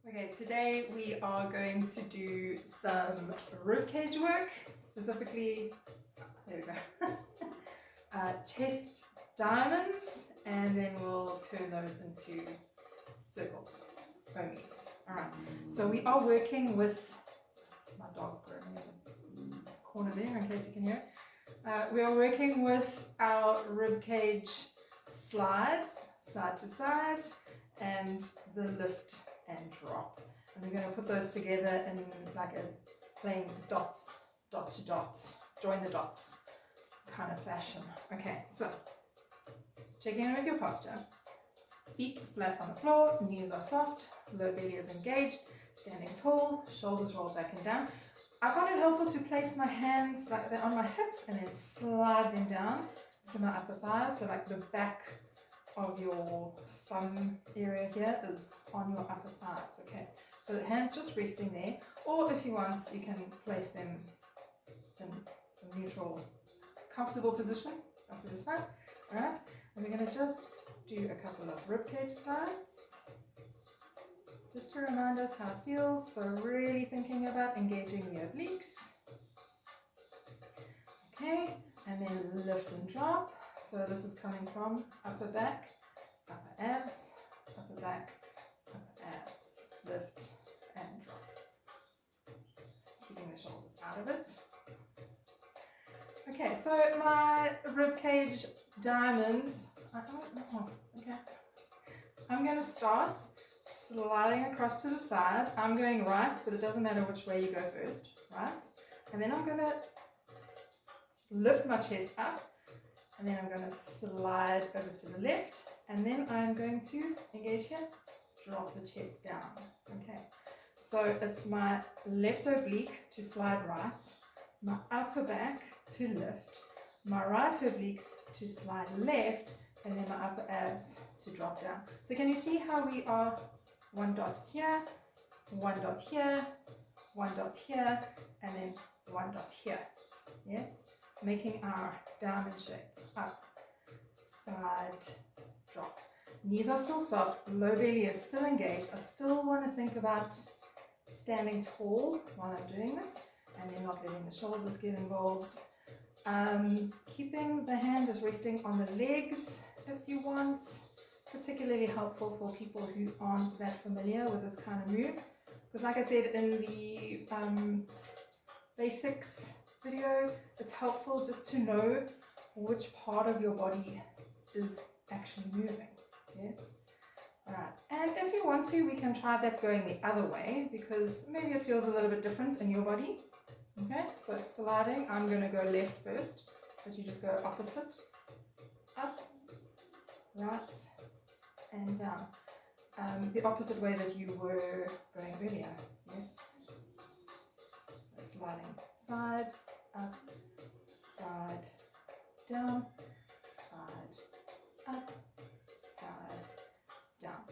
Okay, today we are going to do some ribcage work, specifically, there we go, chest diamonds, and then we'll turn those into circles, Omis. Alright, so we are working with, it's my dog growing in the corner there in case you can hear it. We are working with our ribcage slides, side to side, and the lift and drop, and we're going to put those together in like a plain dots, dot to dots, join the dots kind of fashion. Okay, so checking in with your posture. Feet flat on the floor, knees are soft, low belly is engaged, standing tall, shoulders rolled back and down. I find it helpful to place my hands like they're on my hips and then slide them down to my upper thighs, so like the back of your thumb area here is on your upper thighs. Okay, so the hands just resting there, or if you want you can place them in a neutral comfortable position onto the side. Alright, and we're going to just do a couple of ribcage slides just to remind us how it feels. So really thinking about engaging the obliques. Okay, and then lift and drop. So this is coming from upper back, upper abs, upper back, upper abs, lift and drop. Keeping the shoulders out of it. Okay, so my ribcage diamonds, okay. I'm going to start sliding across to the side. I'm going right, but it doesn't matter which way you go first, right? And then I'm going to lift my chest up. And then I'm going to slide over to the left, and then I'm going to engage here, drop the chest down. Okay, so it's my left oblique to slide right, my upper back to lift, my right obliques to slide left, and then my upper abs to drop down. So can you see how we are one dot here, one dot here, one dot here, and then one dot here? Yes, making our diamond shape. Up, side, drop. Knees are still soft, low belly is still engaged. I still want to think about standing tall while I'm doing this, and then not letting the shoulders get involved. Keeping the hands as resting on the legs if you want. Particularly helpful for people who aren't that familiar with this kind of move, because like I said in the basics video, it's helpful just to know which part of your body is actually moving. Yes. Alright, and if you want to, we can try that going the other way, because maybe it feels a little bit different in your body. Okay, so sliding, I'm going to go left first, but you just go opposite, up, right, and down. The opposite way that you were going earlier. Yes. So sliding side, up, side, down, side, up, side, down.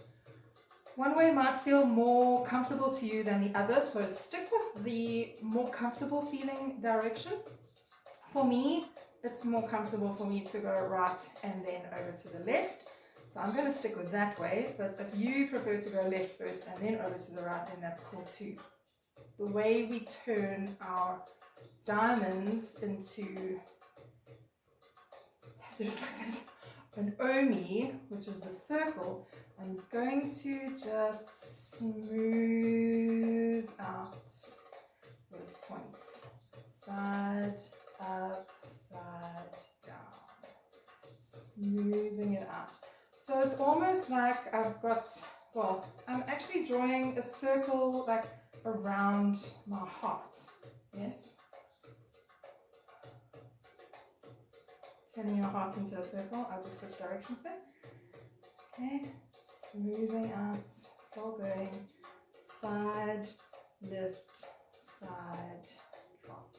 One way might feel more comfortable to you than the other, so stick with the more comfortable feeling direction. For me, it's more comfortable for me to go right and then over to the left. So I'm going to stick with that way, but if you prefer to go left first and then over to the right, then that's cool too. The way we turn our diamonds into an Omi, which is the circle, I'm going to just smooth out those points. Side, up, side, down. Smoothing it out. So it's almost like I've got, well, I'm actually drawing a circle like around my heart. Yes? Turning your heart into a circle. I'll just switch directions there. Okay, smoothing out, still going. Side, lift, side, drop.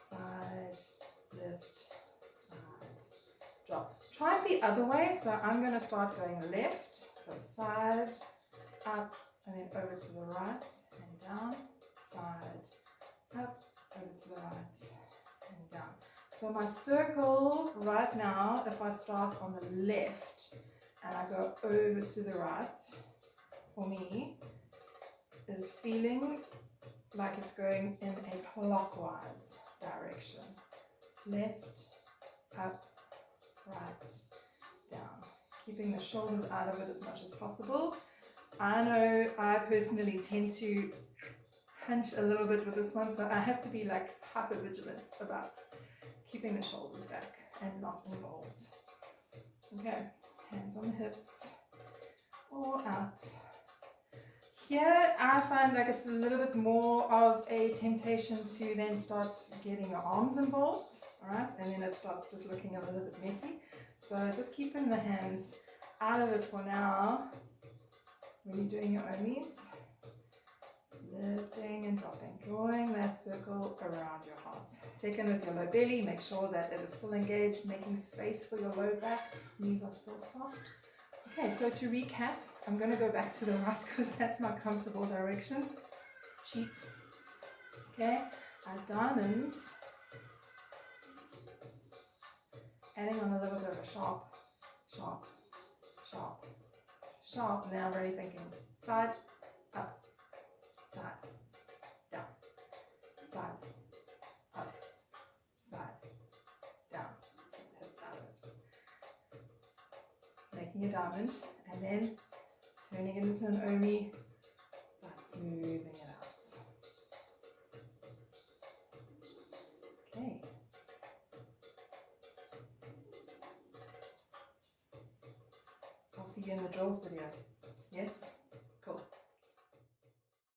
Side, lift, side, drop. Try it the other way. So I'm going to start going left. So side, up, and then over to the right and down. Side, up, over to the right and down. So my circle right now, if I start on the left and I go over to the right, for me, is feeling like it's going in a clockwise direction. Left, up, right, down. Keeping the shoulders out of it as much as possible. I know I personally tend to hunch a little bit with this one, so I have to be like hyper vigilant about keeping the shoulders back and not involved. Okay, hands on the hips or out. Here I find like it's a little bit more of a temptation to then start getting your arms involved, alright, and then it starts just looking a little bit messy. So just keeping the hands out of it for now when you're doing your Omis. Lifting and dropping, drawing that circle around your heart. Check in with your low belly, make sure that it is still engaged, making space for your low back, knees are still soft. Okay, so to recap, I'm going to go back to the right because that's my comfortable direction. Cheat. Okay, our diamonds. Adding on a little bit of a sharp, sharp, sharp, sharp. And then I'm already thinking side, up, side, down, side, up, side, down. Hips out of it. Making a diamond and then turning it into an Omi by smoothing it out. Okay. I'll see you in the drills video.